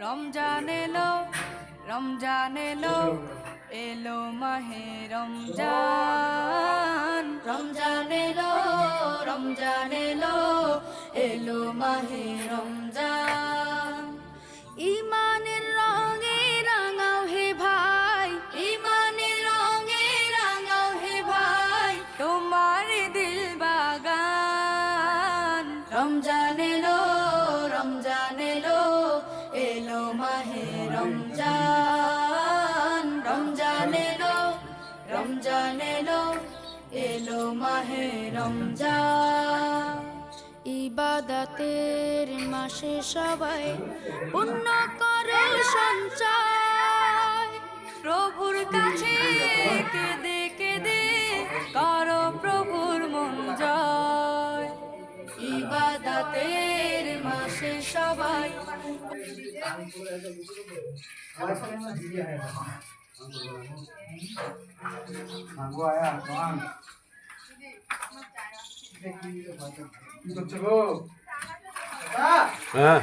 রমজান এলো রমজান এলো এলো মাহে রমজান রমজান এলো রমজান এলো এলো মাহে রমজান ইমানের রঙে রাঙাও হে ভাই ইমানের রঙে রাঙাও হে ভাই তোমার দিল বাগান রমজান এলো রমজান এলো এলো মাহে রমজান রমজান এলো রমজান এলো এলো মাহে রমজান ইবাদতের মাসে সবাই পুণ্য করো সঞ্চয় প্রভুর কাছে কেঁদে কেঁদে করো প্রভুর মন জয় ইবাদতের মাসে সবাই হ্যাঁ